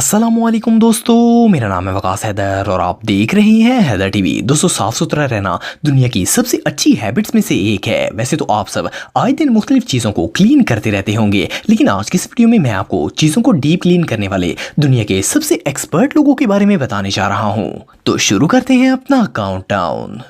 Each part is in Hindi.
अस्सलामुअलैकुम दोस्तों, मेरा नाम है वकास हैदर और आप देख रहे हैं हैदर टीवी। दोस्तों, साफ सुथरा रहना दुनिया की सबसे अच्छी हैबिट्स में से एक है। वैसे तो आप सब आए दिन मुख्तलिफ चीज़ों को क्लीन करते रहते होंगे, लेकिन आज की इस वीडियो में मैं आपको चीज़ों को डीप क्लीन करने वाले दुनिया के सबसे एक्सपर्ट लोगों के बारे में बताने जा रहा हूँ। तो शुरू करते हैं अपना काउंटडाउन।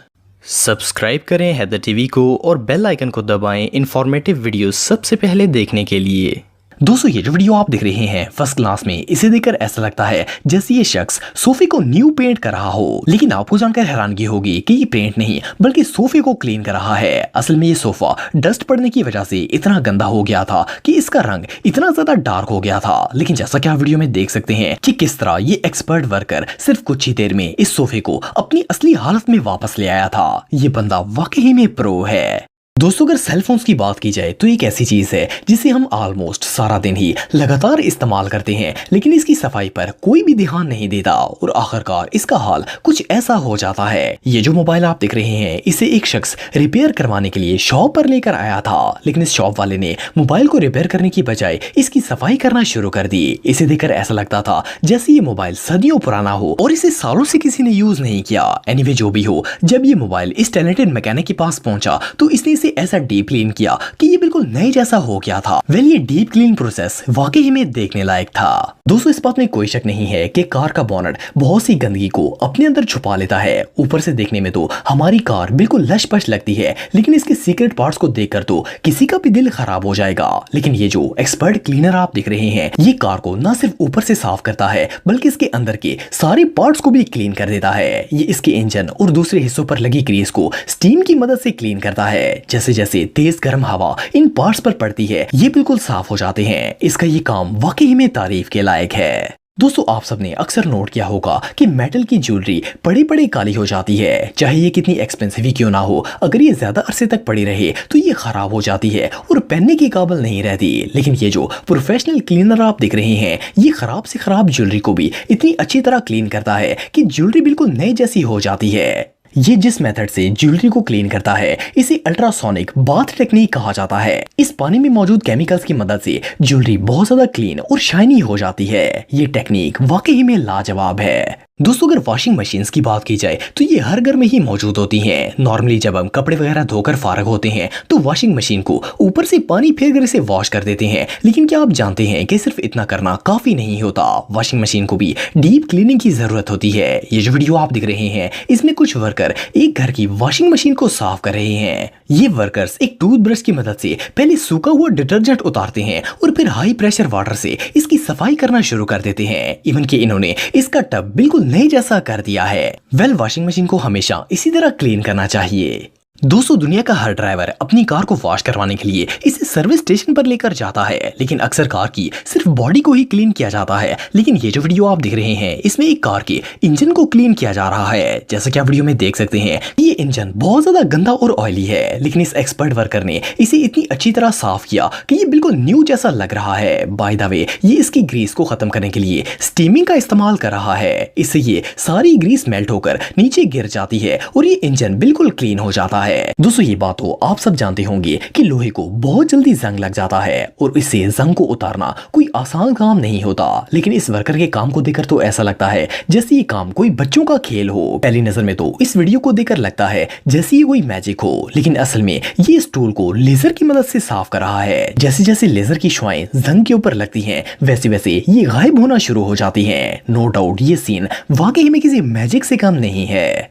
सब्सक्राइब करें हैदर टीवी को और बेल आइकन को दबाएं इंफॉर्मेटिव वीडियो सबसे पहले देखने के लिए। दोस्तों, ये जो वीडियो आप देख रहे हैं फर्स्ट क्लास में, इसे देखकर ऐसा लगता है जैसे ये शख्स सोफे को न्यू पेंट कर रहा हो, लेकिन आपको जानकर हैरानगी होगी कि ये पेंट नहीं बल्कि सोफे को क्लीन कर रहा है। असल में ये सोफा डस्ट पड़ने की वजह से इतना गंदा हो गया था कि इसका रंग इतना ज्यादा डार्क हो गया था। लेकिन जैसा कि आप वीडियो में देख सकते हैं कि किस तरह ये एक्सपर्ट वर्कर सिर्फ कुछ ही देर में इस सोफे को अपनी असली हालत में वापस ले आया था। ये बंदा वाकई में प्रो है। दोस्तों, अगर सेलफोन्स की बात की जाए तो एक ऐसी चीज है जिसे हम ऑलमोस्ट सारा दिन ही लगातार इस्तेमाल करते हैं, लेकिन इसकी सफाई पर कोई भी ध्यान नहीं देता और आखिरकार इसका हाल कुछ ऐसा हो जाता है। ये जो मोबाइल आप देख रहे हैं, इसे एक शख्स रिपेयर करवाने के लिए शॉप पर लेकर आया था, लेकिन इस शॉप वाले ने मोबाइल को रिपेयर करने की बजाय इसकी सफाई करना शुरू कर दी। इसे देखकर ऐसा लगता था जैसे ये मोबाइल सदियों पुराना हो और इसे सालों से किसी ने यूज नहीं किया। एनीवे, जो भी हो, जब ये मोबाइल इस टैलेंटेड मैकेनिक के पास पहुंचा तो इसने ऐसा डीप क्लीन किया कि ये बिल्कुल नए जैसा हो गया था। वेल, ये डीप क्लीन प्रोसेस वाकई में देखने लायक था। दोस्तों, इस बात में कोई शक नहीं है कि कार का बोनट बहुत सी गंदगी को अपने अंदर छुपा लेता है। ऊपर से देखने में तो हमारी कार बिल्कुल लश पश लगती है, लेकिन इसके सीक्रेट पार्ट्स को देखकर तो किसी का भी दिल खराब हो जाएगा। लेकिन ये जो एक्सपर्ट क्लीनर आप देख रहे हैं, ये कार को न सिर्फ ऊपर से साफ करता है बल्कि इसके अंदर के सारे पार्ट्स को भी क्लीन कर देता है। ये इसके इंजन और दूसरे हिस्सों पर लगी ग्रीस को स्टीम की मदद से क्लीन करता है। जैसे जैसे तेज गर्म हवा इन पार्ट्स पर पड़ती है, ये बिल्कुल साफ हो जाते हैं। इसका ये काम वाकई में तारीफ के लायक है। दोस्तों, आप सबने अक्सर नोट किया होगा कि मेटल की ज्वेलरी पड़ी पड़ी काली हो जाती है, चाहे ये कितनी एक्सपेंसिव ही क्यों ना हो। अगर ये ज्यादा अरसे तक पड़ी रहे तो ये खराब हो जाती है और पहनने के काबिल नहीं रहती। लेकिन ये जो प्रोफेशनल क्लीनर आप देख रहे हैं, ये खराब से खराब ज्वेलरी को भी इतनी अच्छी तरह क्लीन करता है कि ज्वेलरी बिल्कुल नई जैसी हो जाती है। ये जिस मेथड से ज्वेलरी को क्लीन करता है, इसे अल्ट्रासोनिक बाथ टेक्निक कहा जाता है। इस पानी में मौजूद केमिकल्स की मदद से ज्वेलरी बहुत ज्यादा क्लीन और शाइनी हो जाती है। ये टेक्निक वाकई में लाजवाब है। दोस्तों, अगर वॉशिंग मशीन्स की बात की जाए तो ये हर घर में ही मौजूद होती हैं। नॉर्मली जब हम कपड़े वगैरह धोकर फारग होते हैं तो वॉशिंग मशीन को ऊपर से पानी फेरकर इसे वॉश कर देते हैं, लेकिन क्या आप जानते हैं कि सिर्फ इतना करना काफी नहीं होता। वॉशिंग मशीन को भी डीप क्लीनिंग की जरूरत होती है। ये जो वीडियो आप देख रहे हैं, इसमें कुछ वर्कर एक घर की वॉशिंग मशीन को साफ कर रहे हैं। ये वर्कर्स एक टूथब्रश की मदद से पहले सूखा हुआ डिटर्जेंट उतारते हैं और फिर हाई प्रेशर वाटर से इसकी सफाई करना शुरू कर देते हैं। इवन कि इन्होंने इसका टब बिल्कुल नए जैसा कर दिया है। वेल, वॉशिंग मशीन को हमेशा इसी तरह क्लीन करना चाहिए। दोस्तों, दुनिया का हर ड्राइवर अपनी कार को वॉश करवाने के लिए इसे सर्विस स्टेशन पर लेकर जाता है, लेकिन अक्सर कार की सिर्फ बॉडी को ही क्लीन किया जाता है। लेकिन ये जो वीडियो आप देख रहे हैं, इसमें एक कार के इंजन को क्लीन किया जा रहा है। जैसा कि आप वीडियो में देख सकते हैं, ये इंजन बहुत ज्यादा गंदा और ऑयली है, लेकिन इस एक्सपर्ट वर्कर ने इसे इतनी अच्छी तरह साफ किया कि ये बिल्कुल न्यू जैसा लग रहा है। बाय द वे, ये इसकी ग्रीस को खत्म करने के लिए स्टीमिंग का इस्तेमाल कर रहा है। इससे ये सारी ग्रीस मेल्ट होकर नीचे गिर जाती है और ये इंजन बिल्कुल क्लीन हो जाता है। दोस्तों, ये बात तो आप सब जानते होंगे कि लोहे को बहुत जल्दी जंग लग जाता है और इससे जंग को उतारना कोई आसान काम नहीं होता। लेकिन इस वर्कर के काम को देखकर तो ऐसा लगता है जैसे ये काम कोई बच्चों का खेल हो। पहली नजर में तो इस वीडियो को देखकर लगता है जैसे ये कोई मैजिक हो, लेकिन असल में ये इस टूल को लेजर की मदद से साफ कर रहा है। जैसे जैसे लेजर की शुआएं जंग के ऊपर लगती हैं, वैसे वैसे ये गायब होना शुरू हो जाती हैं। नो डाउट ये सीन वाकई में किसी मैजिक से कम नहीं है।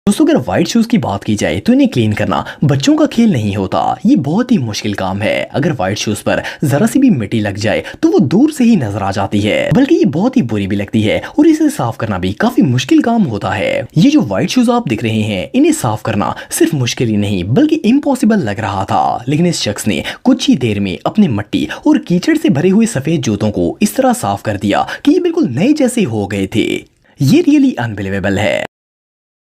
दोस्तों, अगर व्हाइट शूज की बात की जाए तो इन्हें क्लीन करना बच्चों का खेल नहीं होता। ये बहुत ही मुश्किल काम है। अगर व्हाइट शूज पर जरा सी भी मिट्टी लग जाए तो वो दूर से ही नजर आ जाती है, बल्कि ये बहुत ही बुरी भी लगती है और इसे साफ करना भी काफी मुश्किल काम होता है। ये जो व्हाइट शूज आप देख रहे हैं, इन्हें साफ करना सिर्फ मुश्किल ही नहीं बल्कि इम्पॉसिबल लग रहा था, लेकिन इस शख्स ने कुछ ही देर में अपने मिट्टी और कीचड़ से भरे हुए सफेद जूतों को इस तरह साफ कर दिया कि ये बिल्कुल नए जैसे हो गए थे। ये रियली अनबिलीवेबल है।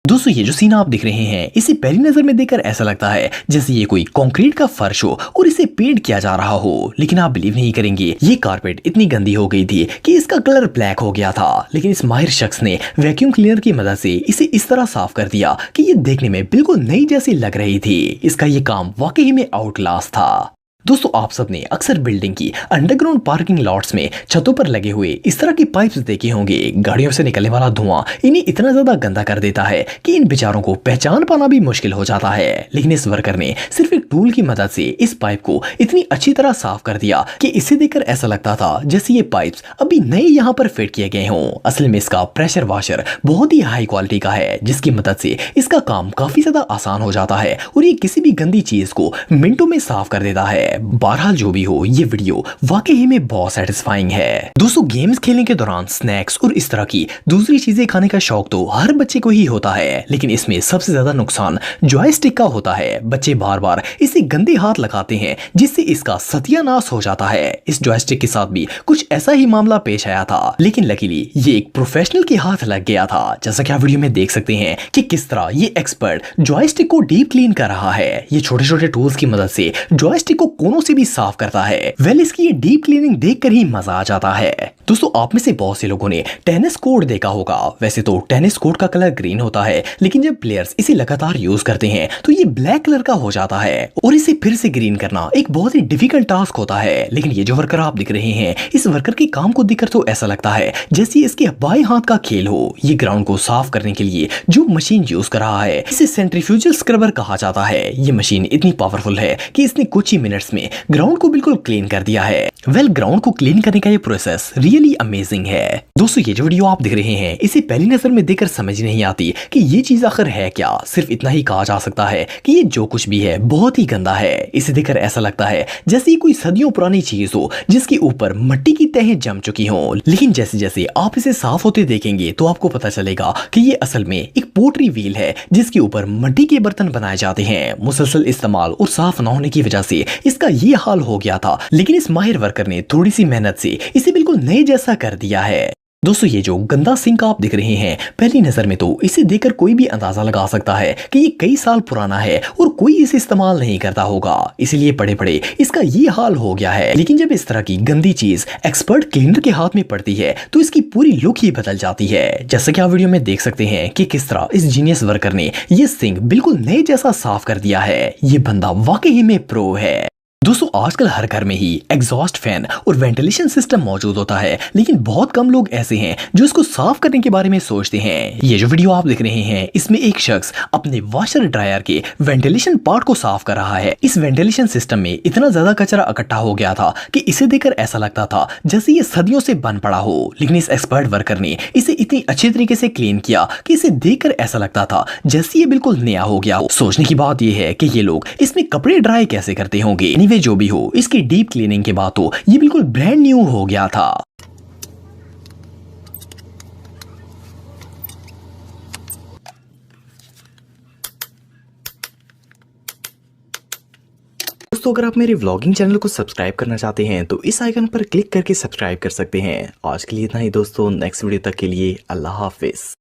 दोस्तों, ये जो सीन आप देख रहे हैं, इसे पहली नजर में देखकर ऐसा लगता है जैसे ये कोई कंक्रीट का फर्श हो और इसे पेंट किया जा रहा हो, लेकिन आप बिलीव नहीं करेंगे, ये कारपेट इतनी गंदी हो गई थी कि इसका कलर ब्लैक हो गया था। लेकिन इस माहिर शख्स ने वैक्यूम क्लीनर की मदद से इसे इस तरह साफ कर दिया कि ये देखने में बिल्कुल नई जैसी लग रही थी। इसका ये काम वाकई में आउट क्लास था। दोस्तों आप सबने अक्सर बिल्डिंग की अंडरग्राउंड पार्किंग लॉट्स में छतों पर लगे हुए इस तरह की पाइप्स देखे होंगे। गाड़ियों से निकलने वाला धुआं इन्हें इतना ज्यादा गंदा कर देता है कि इन बेचारों को पहचान पाना भी मुश्किल हो जाता है। लेकिन इस वर्कर ने सिर्फ एक टूल की मदद से इस पाइप को इतनी अच्छी तरह साफ कर दिया कि इसे देखकर ऐसा लगता था जैसे ये पाइप्स अभी नए यहाँ पर फिट किए गए हों। असल में इसका प्रेशर वॉशर बहुत ही हाई क्वालिटी का है, जिसकी मदद से इसका काम काफी ज्यादा आसान हो जाता है और ये किसी भी गंदी चीज को मिनटों में साफ कर देता है। बहरहाल जो भी हो, ये वीडियो वाकई में बहुत सेटिस्फाइंग है। दोस्तों गेम्स खेलने के दौरान स्नैक्स और इस तरह की दूसरी चीजें खाने का शौक तो हर बच्चे को ही होता है, लेकिन इसमें सबसे ज्यादा नुकसान जॉयस्टिक का होता है। बच्चे बार बार इसे गंदे हाथ लगाते हैं जिससे इसका सत्यानाश हो जाता है। इस जॉयस्टिक के साथ भी कुछ ऐसा ही मामला पेश आया था, लेकिन लकीली ये एक प्रोफेशनल के हाथ लग गया था। जैसा कि आप वीडियो में देख सकते हैं कि किस तरह ये एक्सपर्ट जॉयस्टिक को डीप क्लीन कर रहा है। ये छोटे छोटे टूल्स की मदद से जॉयस्टिक को कोनों से भी साफ करता है। वेल इसकी ये डीप क्लीनिंग देखकर ही मजा आ जाता है। दोस्तों आप में से बहुत से लोगों ने टेनिस कोर्ट देखा होगा। वैसे तो टेनिस कोर्ट का कलर ग्रीन होता है, लेकिन जब प्लेयर्स इसे लगातार यूज करते हैं तो ये ब्लैक कलर का हो जाता है और इसे फिर से ग्रीन करना एक बहुत ही डिफिकल्ट टास्क होता है। लेकिन ये जो वर्कर आप दिख रहे हैं, इस वर्कर के काम को देखकर तो ऐसा लगता है जैसे इसके बाएं हाथ का खेल हो। ये ग्राउंड को साफ करने के लिए जो मशीन यूज कर रहा है, इसे सेंट्रीफ्यूजल स्क्रबर कहा जाता है। ये मशीन इतनी पावरफुल है कि इसने कुछ ही मिनट्स में ग्राउंड को बिल्कुल क्लीन कर दिया है। वेल ग्राउंड को क्लीन करने का ये प्रोसेस रियली अमेजिंग है। दोस्तों ये जो वीडियो आप देख रहे हैं, इसे पहली नजर में देखकर समझ नहीं आती कि ये चीज आखिर है क्या। सिर्फ इतना ही कहा जा सकता है कि ये जो कुछ भी है बहुत ही गंदा है। इसे देखकर ऐसा लगता है जैसे ये कोई सदियों पुरानी चीज हो जिसके ऊपर मिट्टी की तहें जम चुकी हो। लेकिन जैसे जैसे आप इसे साफ होते देखेंगे तो आपको पता चलेगा कि ये असल में एक पोट्री व्हील है जिसके ऊपर मिट्टी के बर्तन बनाए जाते हैं। मुसलसल इस्तेमाल और साफ न होने की वजह से इसका ये हाल हो गया था, लेकिन इस माहिर वर्कर ने थोड़ी सी मेहनत से इसे बिल्कुल नए जैसा कर दिया है। दोस्तों ये जो गंदा सिंक आप दिख रहे हैं, पहली नजर में तो इसे देखकर कोई भी अंदाजा लगा सकता है कि ये कई साल पुराना है और कोई इसे इस्तेमाल नहीं करता होगा, इसीलिए पड़े पड़े इसका ये हाल हो गया है। लेकिन जब इस तरह की गंदी चीज एक्सपर्ट क्लीनर के हाथ में पड़ती है तो इसकी पूरी लुक ही बदल जाती है। जैसा कि आप वीडियो में देख सकते हैं कि किस तरह इस जीनियस वर्कर ने ये सिंक बिल्कुल नए जैसा साफ कर दिया है। ये बंदा वाकई में प्रो है। दोस्तों आजकल हर घर में ही एग्जॉस्ट फैन और वेंटिलेशन सिस्टम मौजूद होता है, लेकिन बहुत कम लोग ऐसे हैं जो इसको साफ करने के बारे में सोचते हैं। ये जो वीडियो आप देख रहे हैं, इसमें एक शख्स अपने वॉशर ड्रायर के वेंटिलेशन पार्ट को साफ कर रहा है। इस वेंटिलेशन सिस्टम में इतना ज्यादा कचरा इकट्ठा हो गया था कि इसे देखकर ऐसा लगता था जैसे ये सदियों से बन पड़ा हो। लेकिन इस एक्सपर्ट वर्कर ने इसे इतनी अच्छे तरीके से क्लीन किया कि इसे देखकर ऐसा लगता था जैसे ये बिल्कुल नया हो गया हो। सोचने की बात यह है कि ये लोग इसमें कपड़े ड्राई कैसे करते होंगे। जो भी हो, इसकी डीप क्लीनिंग के बाद तो ये बिल्कुल ब्रांड न्यू हो गया था। दोस्तों अगर आप मेरे व्लॉगिंग चैनल को सब्सक्राइब करना चाहते हैं तो इस आइकन पर क्लिक करके सब्सक्राइब कर सकते हैं। आज के लिए इतना ही दोस्तों, नेक्स्ट वीडियो तक के लिए अल्लाह हाफिज।